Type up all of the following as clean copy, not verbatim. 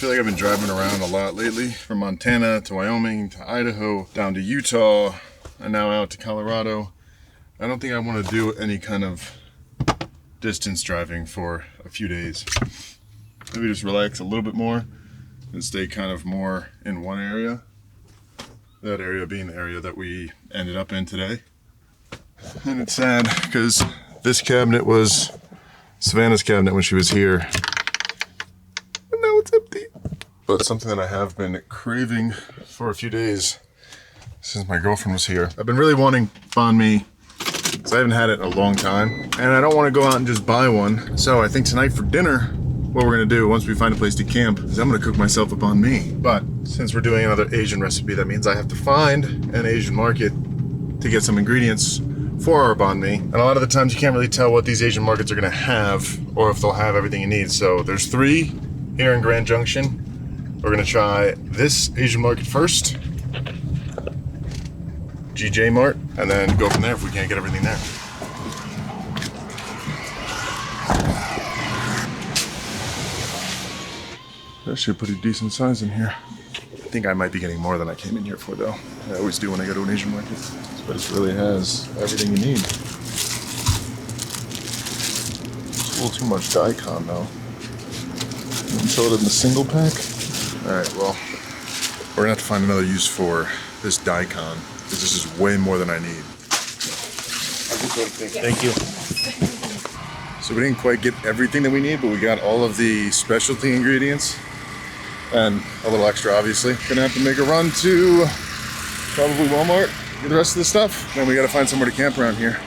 feel like I've been driving around a lot lately, from Montana to Wyoming to Idaho, down to Utah, and now out to Colorado. I don't think I want to do any kind of distance driving for a few days. Maybe just relax a little bit more and stay kind of more in one area. That area being the area that we ended up in today. And it's sad because this cabinet was Savannah's cabinet when she was here. And now it's empty. But something that I have been craving for a few days since my girlfriend was here. I've been really wanting banh mi, because I haven't had it in a long time. And I don't want to go out and just buy one. So I think tonight for dinner, what we're gonna do once we find a place to camp is I'm gonna cook myself a banh mi. But since we're doing another Asian recipe, that means I have to find an Asian market to get some ingredients for our banh mi. And a lot of the times you can't really tell what these Asian markets are gonna have or if they'll have everything you need. So there's 3 here in Grand Junction. We're gonna try this Asian market first, GJ Mart, and then go from there if we can't get everything there. Actually a pretty decent size in here. I think I might be getting more than I came in here for though. I always do when I go to an Asian market. But it really has everything you need. It's a little too much daikon though. You can throw it in the single pack. Alright, well, we're gonna have to find another use for this daikon, because this is way more than I need. Thank you. So we didn't quite get everything that we need, but we got all of the specialty ingredients and a little extra, obviously. Gonna have to make a run to probably Walmart, get the rest of the stuff. Then we gotta find somewhere to camp around here.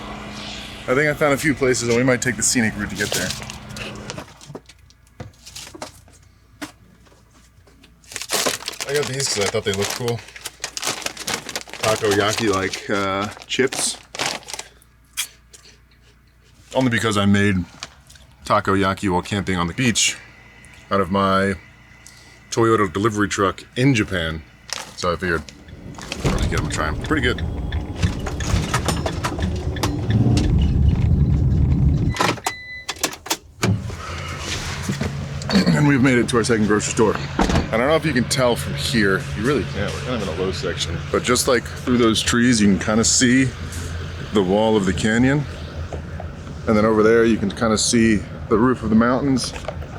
I think I found a few places, and we might take the scenic route to get there. I got these because I thought they looked cool. Takoyaki like chips. Only because I made takoyaki while camping on the beach out of my Toyota delivery truck in Japan. So I figured I'll just get them and try them. Pretty good. And we've made it to our second grocery store. I don't know if you can tell from here, you really can't, we're kind of in a low section. But just like through those trees, you can kind of see the wall of the canyon. And then over there, you can kind of see the roof of the mountains.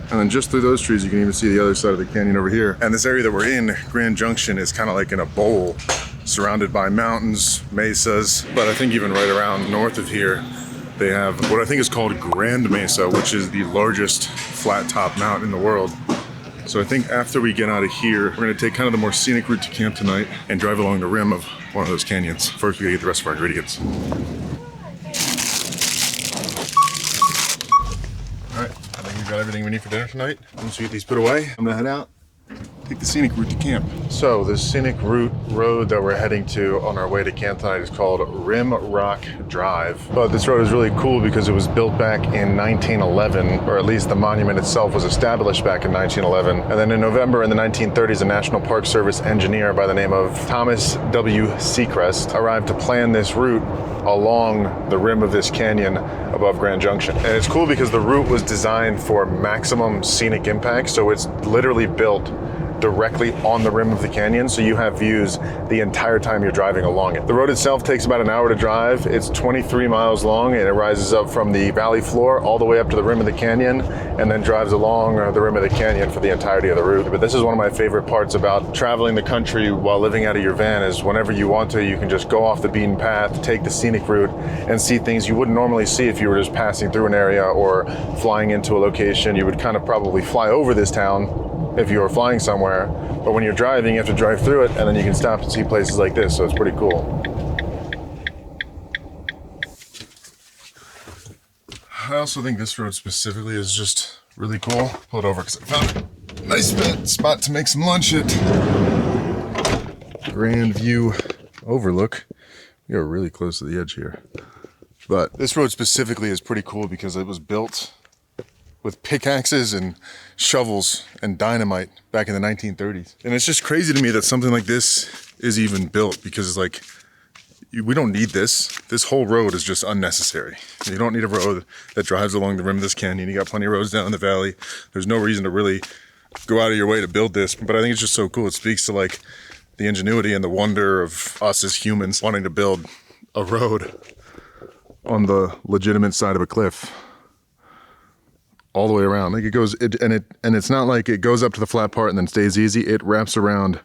And then just through those trees, you can even see the other side of the canyon over here. And this area that we're in, Grand Junction, is kind of like in a bowl, surrounded by mountains, mesas. But I think even right around north of here, they have what I think is called Grand Mesa, which is the largest flat top mountain in the world. So I think after we get out of here, we're gonna take kind of the more scenic route to camp tonight and drive along the rim of one of those canyons. First, we gotta get the rest of our ingredients. All right, I think we've got everything we need for dinner tonight. Once we get these put away, I'm gonna head out, take the scenic route to camp. So the scenic route road that we're heading to on our way to camp tonight is called Rim Rock Drive. But this road is really cool because it was built back in 1911, or at least the monument itself was established back in 1911. And then in November in the 1930s, a National Park Service engineer by the name of Thomas W. Seacrest arrived to plan this route along the rim of this canyon above Grand Junction. And it's cool because the route was designed for maximum scenic impact, so it's literally built directly on the rim of the canyon, so you have views the entire time you're driving along it. The road itself takes about an hour to drive. It's 23 miles long, and it rises up from the valley floor all the way up to the rim of the canyon, and then drives along the rim of the canyon for the entirety of the route. But this is one of my favorite parts about traveling the country while living out of your van, is whenever you want to, you can just go off the beaten path, take the scenic route, and see things you wouldn't normally see if you were just passing through an area or flying into a location. You would kind of probably fly over this town if you were flying somewhere, but when you're driving, you have to drive through it, and then you can stop and see places like this, so it's pretty cool. I also think this road specifically is just really cool. Pull it over because I found a nice spot to make some lunch at. Grand view overlook. We are really close to the edge here. But this road specifically is pretty cool because it was built with pickaxes and shovels and dynamite back in the 1930s. And it's just crazy to me that something like this is even built, because it's like, we don't need this. This whole road is just unnecessary. You don't need a road that drives along the rim of this canyon. You got plenty of roads down in the valley. There's no reason to really go out of your way to build this, but I think it's just so cool. It speaks to like the ingenuity and the wonder of us as humans wanting to build a road on the legitimate side of a cliff all the way around. Like it's not like it goes up to the flat part and then stays easy. It wraps around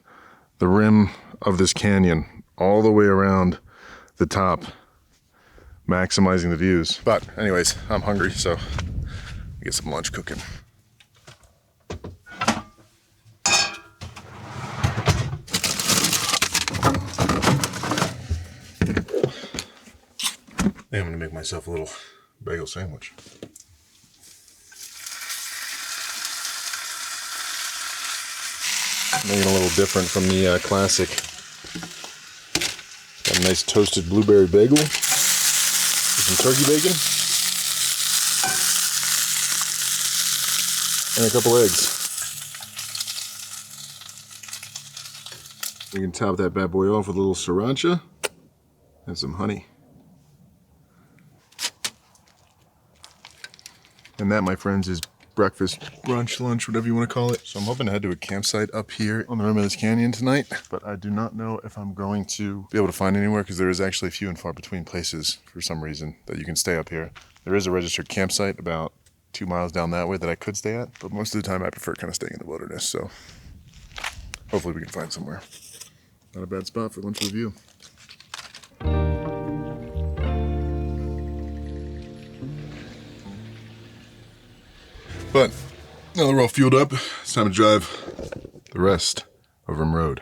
the rim of this canyon all the way around the top, maximizing the views. But anyways, I'm hungry, so I get some lunch cooking. I'm gonna make myself a little bagel sandwich. Making a little different from the classic. Got a nice toasted blueberry bagel with some turkey bacon and a couple eggs. We can top that bad boy off with a little sriracha and some honey. And that, my friends, is breakfast, brunch, lunch, whatever you want to call it. So I'm hoping to head to a campsite up here on the rim of this canyon tonight, but I do not know if I'm going to be able to find anywhere because there is actually few and far between places for some reason that you can stay up here. There is a registered campsite about 2 miles down that way that I could stay at, but most of the time I prefer kind of staying in the wilderness. So hopefully we can find somewhere. Not a bad spot for lunch review. But now that we're all fueled up, it's time to drive the rest of Rim Road.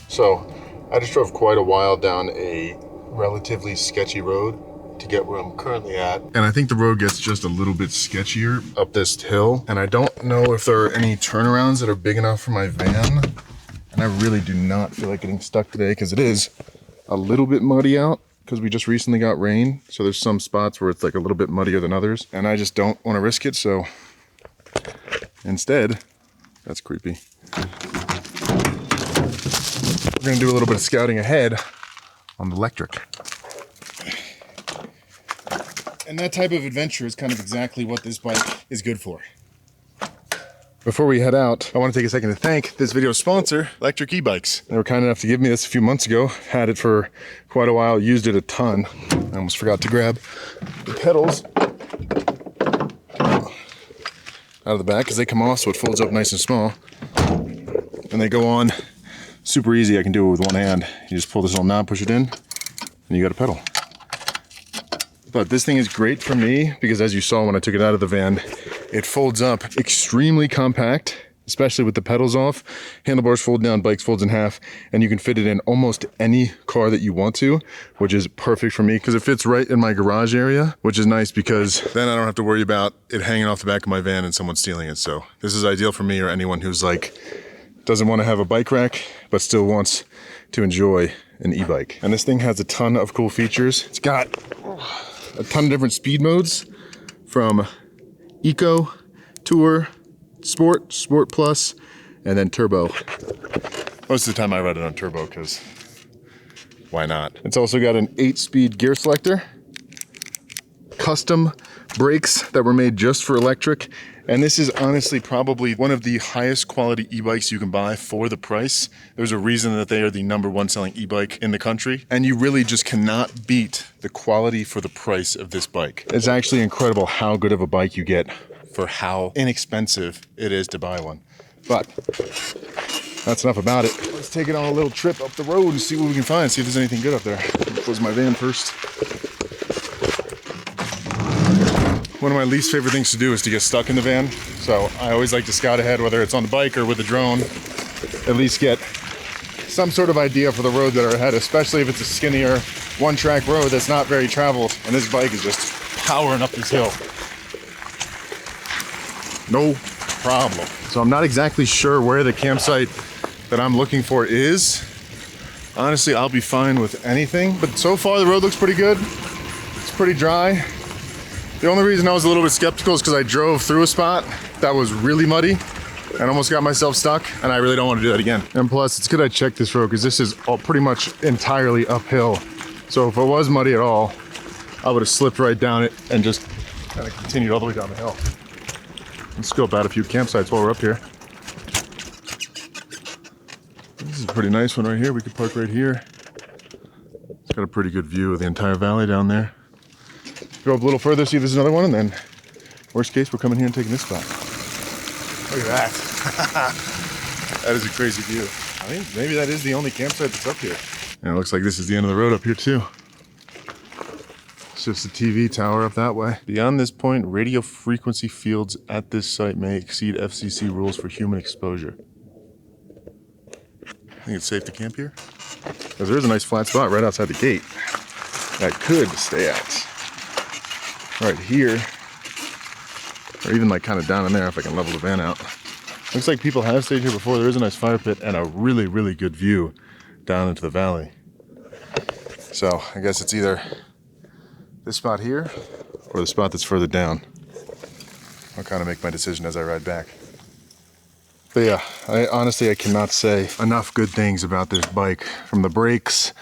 So I just drove quite a while down a relatively sketchy road to get where I'm currently at. And I think the road gets just a little bit sketchier up this hill. And I don't know if there are any turnarounds that are big enough for my van. And I really do not feel like getting stuck today because it is a little bit muddy out because we just recently got rain. So there's some spots where it's like a little bit muddier than others. And I just don't want to risk it. So instead, that's creepy. We're gonna do a little bit of scouting ahead on the electric. And that type of adventure is kind of exactly what this bike is good for. Before we head out, I want to take a second to thank this video's sponsor, Electric E-Bikes. They were kind enough to give me this a few months ago. Had it for quite a while, used it a ton. I almost forgot to grab the pedals out of the back because they come off so it folds up nice and small. And they go on super easy. I can do it with one hand. You just pull this little knob, push it in, and you got a pedal. But this thing is great for me because as you saw when I took it out of the van, it folds up extremely compact, especially with the pedals off. Handlebars fold down, bikes folds in half, and you can fit it in almost any car that you want to, which is perfect for me because it fits right in my garage area, which is nice because then I don't have to worry about it hanging off the back of my van and someone stealing it. So this is ideal for me or anyone who's like, doesn't want to have a bike rack, but still wants to enjoy an e-bike. And this thing has a ton of cool features. It's got a ton of different speed modes from Eco, Tour, Sport, Sport Plus, and then Turbo. Most of the time I ride it on Turbo because why not? It's also got an 8-speed gear selector, custom brakes that were made just for electric. And this is honestly probably one of the highest quality e-bikes you can buy for the price. There's a reason that they are the #1 selling e-bike in the country. And you really just cannot beat the quality for the price of this bike. It's actually incredible how good of a bike you get for how inexpensive it is to buy one. But that's enough about it. Let's take it on a little trip up the road and see what we can find. See if there's anything good up there. I'll close my van first. One of my least favorite things to do is to get stuck in the van. So I always like to scout ahead, whether it's on the bike or with a drone, at least get some sort of idea for the roads that are ahead, especially if it's a skinnier one-track road that's not very traveled. And this bike is just powering up this hill. No problem. So I'm not exactly sure where the campsite that I'm looking for is. Honestly, I'll be fine with anything, but so far the road looks pretty good. It's pretty dry. The only reason I was a little bit skeptical is because I drove through a spot that was really muddy and almost got myself stuck, and I really don't want to do that again. And plus, it's good I checked this road because this is all pretty much entirely uphill. So if it was muddy at all, I would have slipped right down it and just kind of continued all the way down the hill. Let's scope out a few campsites while we're up here. This is a pretty nice one right here. We could park right here. It's got a pretty good view of the entire valley down there. Go up a little further, see if there's another one, and then worst case, we're coming here and taking this spot. Look at that. That is a crazy view. I think maybe that is the only campsite that's up here. And it looks like this is the end of the road up here too. It's just a TV tower up that way. Beyond this point, radio frequency fields at this site may exceed FCC rules for human exposure. I think it's safe to camp here. Because there is a nice flat spot right outside the gate that I could stay at. Right here, or even like kind of down in there if I can level the van out. Looks like people have stayed here before. There is a nice fire pit and a really, really good view down into the valley. So I guess it's either this spot here or the spot that's further down. I'll kind of make my decision as I ride back. But yeah, I cannot say enough good things about this bike. From the brakes,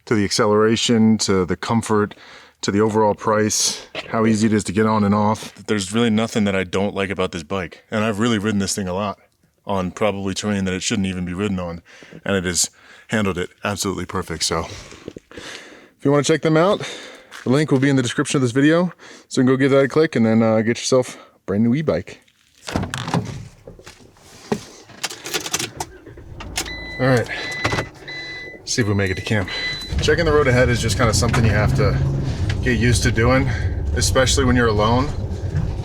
to the acceleration, to the comfort, to the overall price, how easy it is to get on and off. There's really nothing that I don't like about this bike. And I've really ridden this thing a lot on probably terrain that it shouldn't even be ridden on. And it has handled it absolutely perfect. So if you want to check them out, the link will be in the description of this video. So you can go give that a click and then get yourself a brand new e-bike. All right, let's see if we make it to camp. Checking the road ahead is just kind of something you have to get used to doing, especially when you're alone,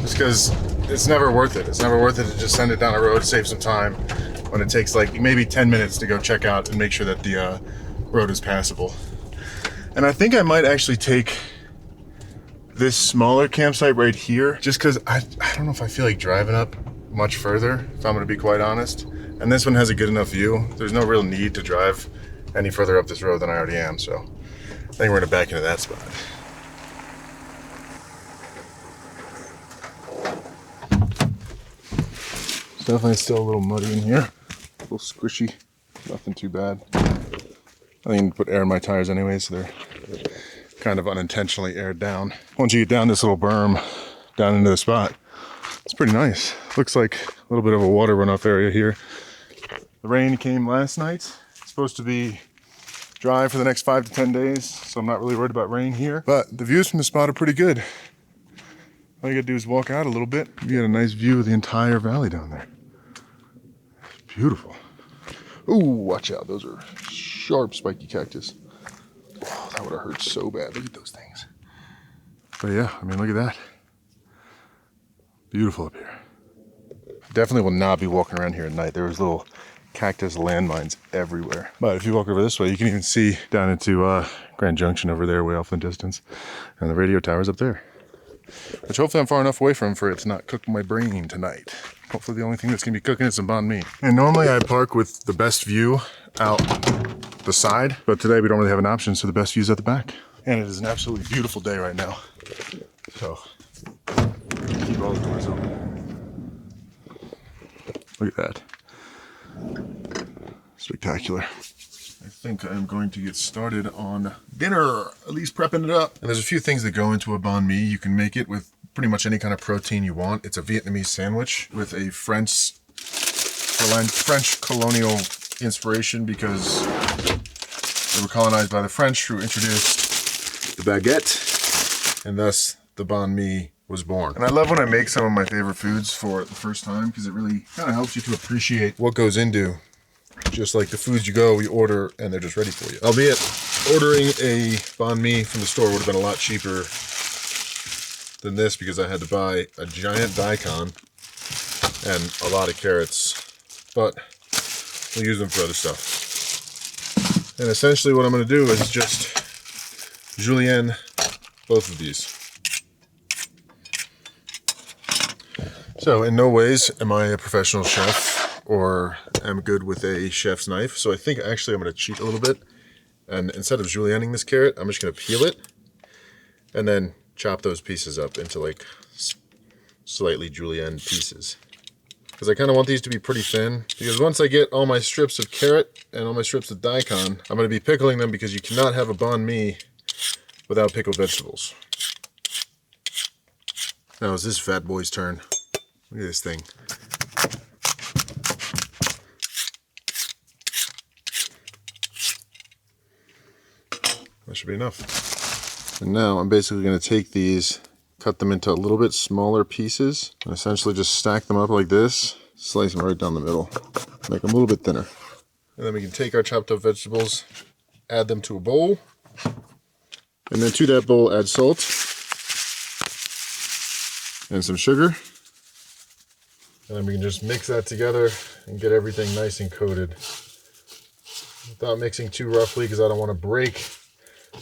just because it's never worth it. It's never worth it to just send it down a road, save some time, when it takes like maybe 10 minutes to go check out and make sure that the road is passable. And I think I might actually take this smaller campsite right here, just because I don't know if I feel like driving up much further, if I'm gonna be quite honest. And this one has a good enough view. There's no real need to drive any further up this road than I already am, so I think we're gonna back into that spot. It's definitely still a little muddy in here, a little squishy, nothing too bad. I need to put air in my tires anyway, so they're kind of unintentionally aired down. Once you get down this little berm, down into the spot, it's pretty nice. Looks like a little bit of a water runoff area here. The rain came last night. It's supposed to be dry for the next 5 to 10 days, so I'm not really worried about rain here. But the views from the spot are pretty good. All you gotta do is walk out a little bit. You get a nice view of the entire valley down there. It's beautiful. Ooh, watch out. Those are sharp, spiky cactus. Oh, that would have hurt so bad. Look at those things. But yeah, I mean, look at that. Beautiful up here. Definitely will not be walking around here at night. There's little cactus landmines everywhere. But if you walk over this way, you can even see down into Grand Junction over there, way off in the distance. And the radio tower's up there. Which hopefully I'm far enough away from for it to not cook my brain tonight. Hopefully the only thing that's gonna be cooking is some banh mi. And normally I park with the best view out the side, but today we don't really have an option, so the best view's at the back. And it is an absolutely beautiful day right now. So, keep all the doors open. Look at that. Spectacular. I think I'm going to get started on dinner, at least prepping it up. And there's a few things that go into a banh mi. You can make it with pretty much any kind of protein you want. It's a Vietnamese sandwich with a French colonial inspiration because they were colonized by the French, who introduced the baguette, and thus the banh mi was born. And I love when I make some of my favorite foods for the first time because it really kind of helps you to appreciate what goes into just like the foods you order, and they're just ready for you. Albeit, ordering a banh mi from the store would have been a lot cheaper than this because I had to buy a giant daikon and a lot of carrots, but we'll use them for other stuff. And essentially what I'm going to do is just julienne both of these. So in no ways am I a professional chef or am good with a chef's knife. So I think actually I'm going to cheat a little bit. And instead of julienning this carrot, I'm just going to peel it and then chop those pieces up into like slightly julienne pieces. Because I kind of want these to be pretty thin. Because once I get all my strips of carrot and all my strips of daikon, I'm going to be pickling them because you cannot have a banh mi without pickled vegetables. Now it's this fat boy's turn. Look at this thing. That should be enough. And now I'm basically going to take these, cut them into a little bit smaller pieces, and essentially just stack them up like this, slice them right down the middle, make them a little bit thinner. And then we can take our chopped up vegetables, add them to a bowl, and then to that bowl add salt and some sugar. And then we can just mix that together and get everything nice and coated without mixing too roughly, because I don't want to break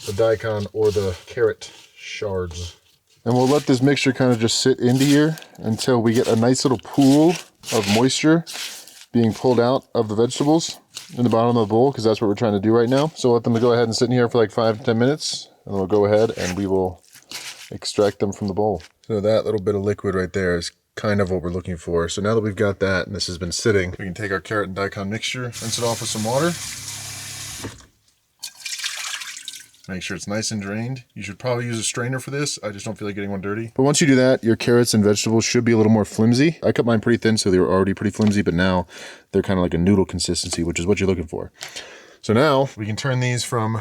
the daikon or the carrot shards. And we'll let this mixture kind of just sit into here until we get a nice little pool of moisture being pulled out of the vegetables in the bottom of the bowl, because that's what we're trying to do right now. So let them go ahead and sit in here for like 5 to 10 minutes, and then we'll go ahead and we will extract them from the bowl. So that little bit of liquid right there is kind of what we're looking for. So now that we've got that and this has been sitting, we can take our carrot and daikon mixture, rinse it off with some water. Make sure it's nice and drained. You should probably use a strainer for this. I just don't feel like getting one dirty. But once you do that, your carrots and vegetables should be a little more flimsy. I cut mine pretty thin, so they were already pretty flimsy, but now they're kind of like a noodle consistency, which is what you're looking for. So now we can turn these from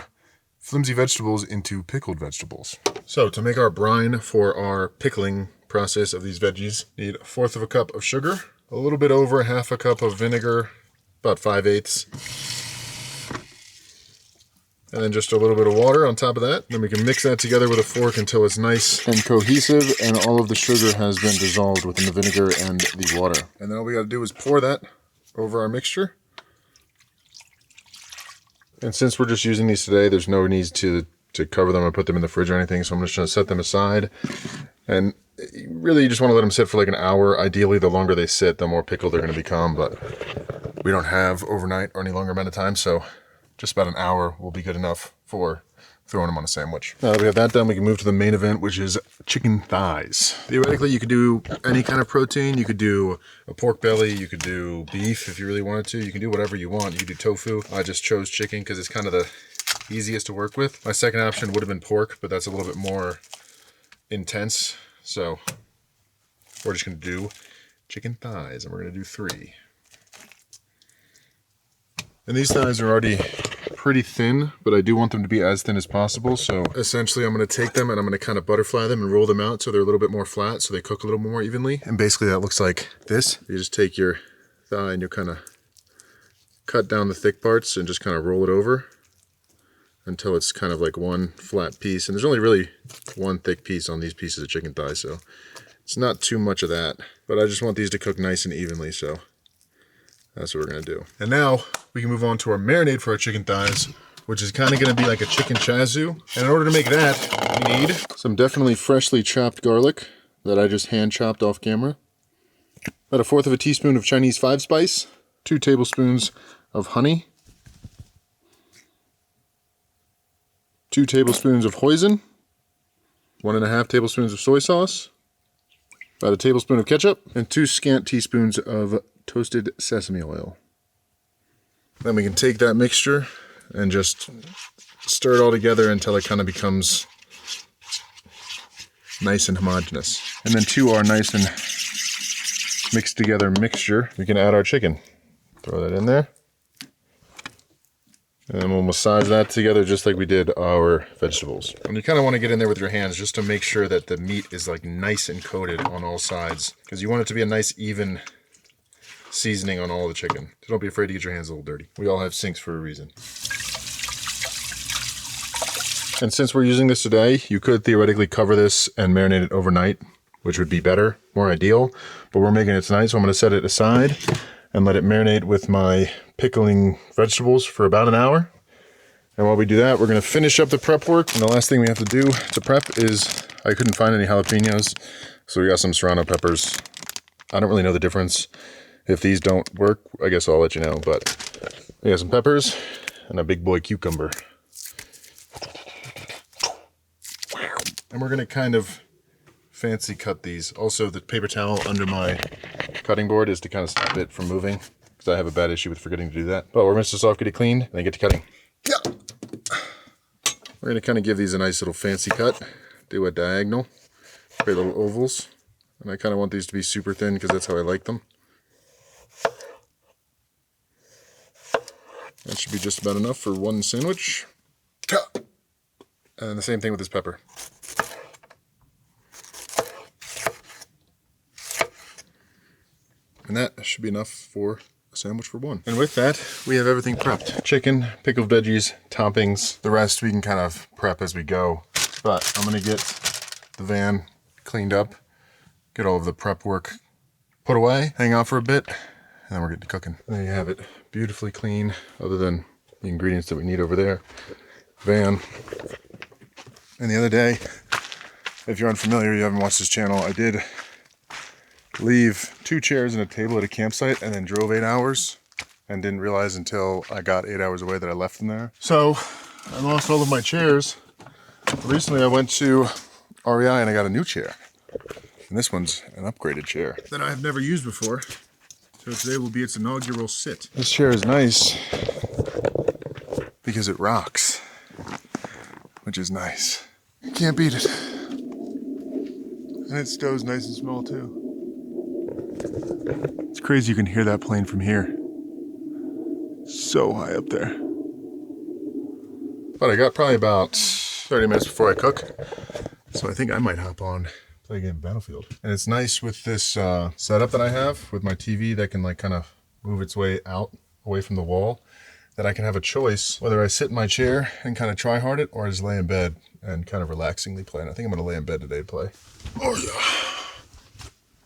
flimsy vegetables into pickled vegetables. So to make our brine for our pickling process of these veggies, need 1/4 cup of sugar, a little bit over 1/2 cup of vinegar, about 5/8. And then just a little bit of water on top of that. Then we can mix that together with a fork until it's nice and cohesive and all of the sugar has been dissolved within the vinegar and the water. And then all we gotta do is pour that over our mixture. And since we're just using these today, there's no need to cover them or put them in the fridge or anything. So I'm just gonna set them aside. And really you just wanna let them sit for like an hour. Ideally, the longer they sit, the more pickled they're gonna become, but we don't have overnight or any longer amount of time, so just about an hour will be good enough for throwing them on a sandwich. Now that we have that done, we can move to the main event, which is chicken thighs. Theoretically, you could do any kind of protein. You could do a pork belly. You could do beef if you really wanted to. You can do whatever you want. You could do tofu. I just chose chicken because it's kind of the easiest to work with. My second option would have been pork, but that's a little bit more intense. So we're just gonna do chicken thighs, and we're gonna do 3. And these thighs are already pretty thin, but I do want them to be as thin as possible. So essentially I'm gonna take them and I'm gonna kind of butterfly them and roll them out so they're a little bit more flat, so they cook a little more evenly. And basically that looks like this. You just take your thigh and you kind of cut down the thick parts and just kind of roll it over until it's kind of like one flat piece. And there's only really one thick piece on these pieces of chicken thigh, so it's not too much of that. But I just want these to cook nice and evenly, so that's what we're gonna do. And now we can move on to our marinade for our chicken thighs, which is kind of gonna be like a chicken chazu. And in order to make that, we need some definitely freshly chopped garlic that I just hand chopped off camera. About 1/4 teaspoon of Chinese 5 spice, 2 tablespoons of honey, 2 tablespoons of hoisin, 1½ tablespoons of soy sauce, about 1 tablespoon of ketchup, and 2 scant teaspoons of toasted sesame oil. Then we can take that mixture and just stir it all together until it kind of becomes nice and homogeneous. And then to our nice and mixed together mixture, we can add our chicken. Throw that in there. And we'll massage that together just like we did our vegetables. And you kind of want to get in there with your hands just to make sure that the meat is like nice and coated on all sides, because you want it to be a nice even seasoning on all the chicken. So don't be afraid to get your hands a little dirty. We all have sinks for a reason. And since we're using this today, you could theoretically cover this and marinate it overnight, which would be better, more ideal, but we're making it tonight, so I'm gonna set it aside and let it marinate with my pickling vegetables for about an hour. And while we do that, we're gonna finish up the prep work. And the last thing we have to do to prep is, I couldn't find any jalapenos, so we got some serrano peppers. I don't really know the difference. If these don't work, I guess I'll let you know, but we got some peppers and a big boy cucumber. And we're gonna kind of fancy cut these. Also, the paper towel under my cutting board is to kind of stop it from moving, because I have a bad issue with forgetting to do that. But we're gonna rinse this off, get it cleaned, and then get to cutting. Yeah. We're gonna kind of give these a nice little fancy cut. Do a diagonal, create little ovals. And I kind of want these to be super thin because that's how I like them. That should be just about enough for one sandwich. And the same thing with this pepper. And that should be enough for a sandwich for one. And with that, we have everything prepped. Chicken, pickled veggies, toppings. The rest we can kind of prep as we go. But I'm gonna get the van cleaned up, get all of the prep work put away, hang out for a bit, and then we're getting to cooking. There you have it, beautifully clean, other than the ingredients that we need over there. Van. And the other day, if you're unfamiliar, you haven't watched this channel, I did leave 2 chairs and a table at a campsite and then drove 8 hours and didn't realize until I got 8 hours away that I left them there. So I lost all of my chairs. Recently I went to REI and I got a new chair. And this one's an upgraded chair that I have never used before. So today will be its inaugural sit. This chair is nice because it rocks, which is nice. You can't beat it. And it stows nice and small too. It's crazy you can hear that plane from here. So high up there. But I got probably about 30 minutes before I cook. So I think I might hop on, play a game of Battlefield. And it's nice with this setup that I have with my TV that can like kind of move its way out away from the wall, that I can have a choice whether I sit in my chair and kind of try hard it or just lay in bed and kind of relaxingly play. And I think I'm gonna lay in bed today to play. Oh yeah.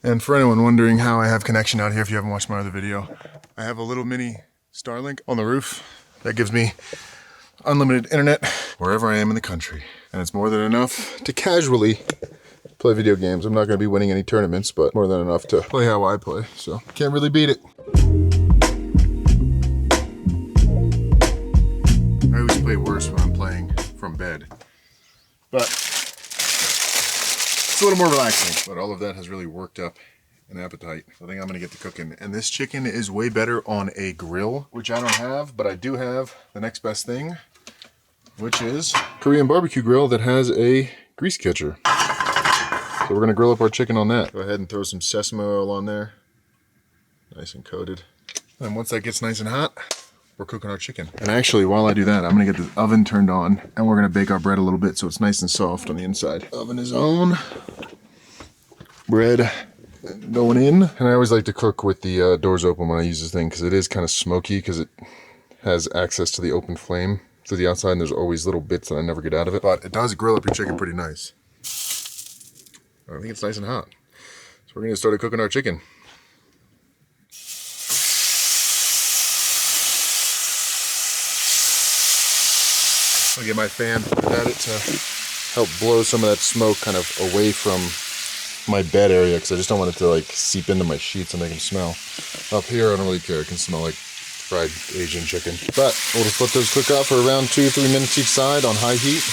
And for anyone wondering how I have connection out here, if you haven't watched my other video, I have a little mini Starlink on the roof that gives me unlimited internet wherever I am in the country. And it's more than enough to casually play video games. I'm not gonna be winning any tournaments, but more than enough to play how I play. So can't really beat it. I always play worse when I'm playing from bed, but it's a little more relaxing. But all of that has really worked up an appetite. So I think I'm gonna get to cooking. And this chicken is way better on a grill, which I don't have, but I do have the next best thing, which is Korean barbecue grill that has a grease catcher. So we're gonna grill up our chicken on that. Go ahead and throw some sesame oil on there. Nice and coated. And once that gets nice and hot, we're cooking our chicken. And actually, while I do that, I'm gonna get the oven turned on and we're gonna bake our bread a little bit so it's nice and soft on the inside. Oven is on. Bread going in. And I always like to cook with the doors open when I use this thing because it is kind of smoky because it has access to the open flame through the outside and there's always little bits that I never get out of it. But it does grill up your chicken pretty nice. I think it's nice and hot. So we're gonna start cooking our chicken. I'll get my fan at it to help blow some of that smoke kind of away from my bed area because I just don't want it to like seep into my sheets and make them smell. Up here, I don't really care. It can smell like fried Asian chicken. But we'll just let those cook out for around 2 to 3 minutes each side on high heat.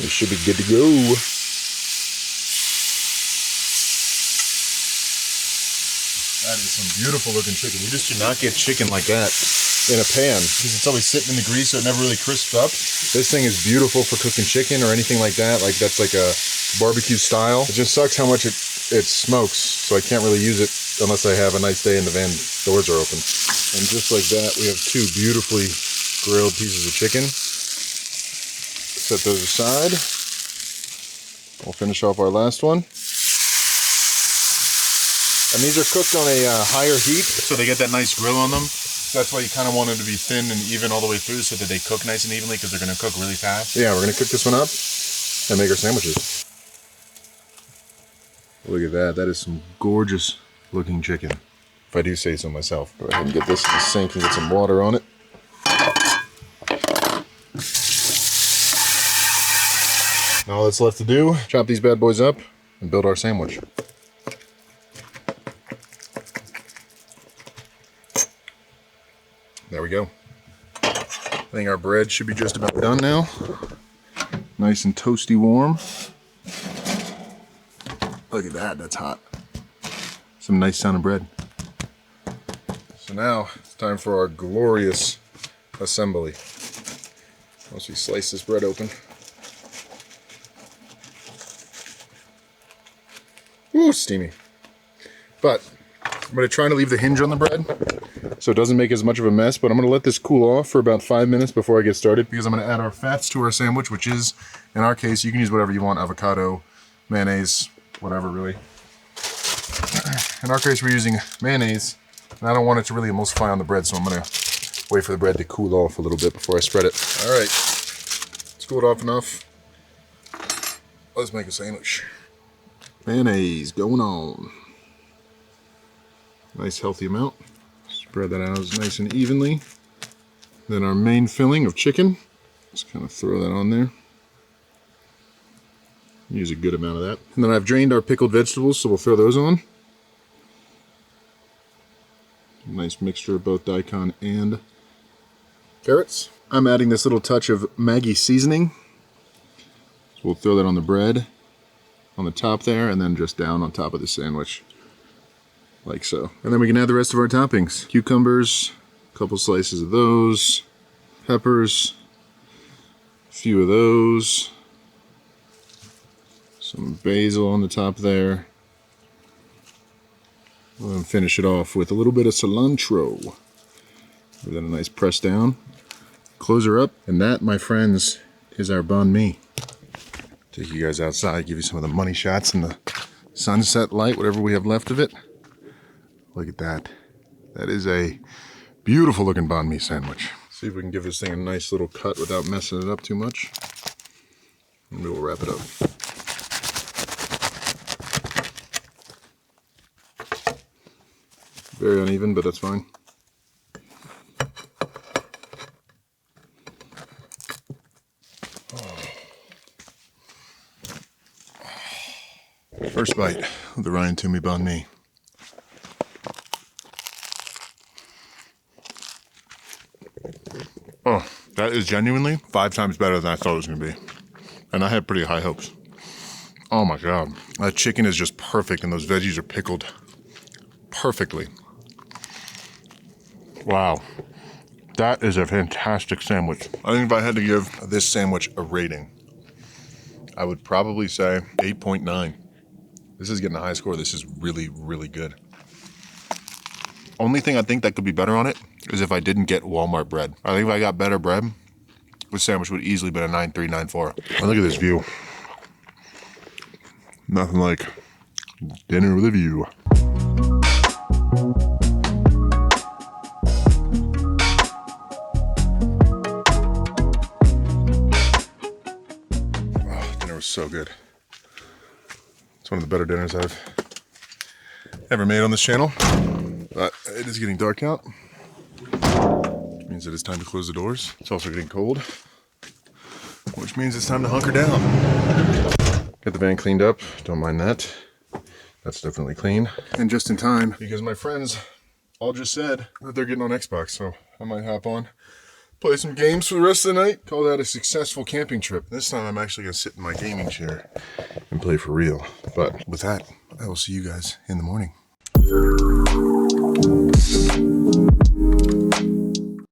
We should be good to go. That is some beautiful looking chicken. You just do not get chicken like that in a pan because it's always sitting in the grease so it never really crisps up. This thing is beautiful for cooking chicken or anything like that. Like that's like a barbecue style. It just sucks how much it smokes, so I can't really use it unless I have a nice day and the van doors are open. And just like that, we have 2 beautifully grilled pieces of chicken. Set those aside. We'll finish off our last one. And these are cooked on a higher heat, so they get that nice grill on them. That's why you kind of want them to be thin and even all the way through so that they cook nice and evenly because they're going to cook really fast. Yeah, we're going to cook this one up and make our sandwiches. Look at that. That is some gorgeous looking chicken, if I do say so myself. Go ahead and get this in the sink and get some water on it. Now all that's left to do, chop these bad boys up and build our sandwich. There we go. I think our bread should be just about done now. Nice and toasty warm. Look at that, that's hot. Some nice sounding bread. So now it's time for our glorious assembly. Once we slice this bread open. Ooh, steamy. But I'm going to try to leave the hinge on the bread so it doesn't make as much of a mess, but I'm going to let this cool off for about 5 minutes before I get started because I'm going to add our fats to our sandwich, which is, in our case, you can use whatever you want, avocado, mayonnaise, whatever really. In our case, we're using mayonnaise, and I don't want it to really emulsify on the bread, so I'm going to wait for the bread to cool off a little bit before I spread it. All right, it's cooled off enough. Let's make a sandwich. Mayonnaise going on. Nice healthy amount. Spread that out as nice and evenly. Then our main filling of chicken. Just kind of throw that on there. Use a good amount of that. And then I've drained our pickled vegetables, so we'll throw those on. Nice mixture of both daikon and carrots. I'm adding this little touch of Maggi seasoning. So we'll throw that on the bread, on the top there, and then just down on top of the sandwich. Like so. And then we can add the rest of our toppings. Cucumbers, a couple slices of those, peppers, a few of those, some basil on the top there. We'll then finish it off with a little bit of cilantro. Give that a nice press down. Close her up. And that, my friends, is our banh mi. Take you guys outside, give you some of the money shots in the sunset light, whatever we have left of it. Look at that. That is a beautiful looking banh mi sandwich. See if we can give this thing a nice little cut without messing it up too much. And we will wrap it up. Very uneven, but that's fine. First bite of the Ryan Toomey banh mi. Oh, that is genuinely 5 times better than I thought it was going to be. And I had pretty high hopes. Oh my God. That chicken is just perfect and those veggies are pickled perfectly. Wow. That is a fantastic sandwich. I think if I had to give this sandwich a rating, I would probably say 8.9. This is getting a high score. This is really, really good. Only thing I think that could be better on it is if I didn't get Walmart bread. I think if I got better bread, this sandwich would easily be a 9.3, 9.4. And look at this view. Nothing like dinner with a view. Oh, dinner was so good. It's one of the better dinners I've ever made on this channel. But it is getting dark out, which means it is time to close the doors. It's also getting cold, which means it's time to hunker down. Get the van cleaned up, don't mind that. That's definitely clean. And just in time, because my friends all just said that they're getting on Xbox, so I might hop on, play some games for the rest of the night. Call that a successful camping trip. This time I'm actually gonna sit in my gaming chair and play for real. But with that, I will see you guys in the morning.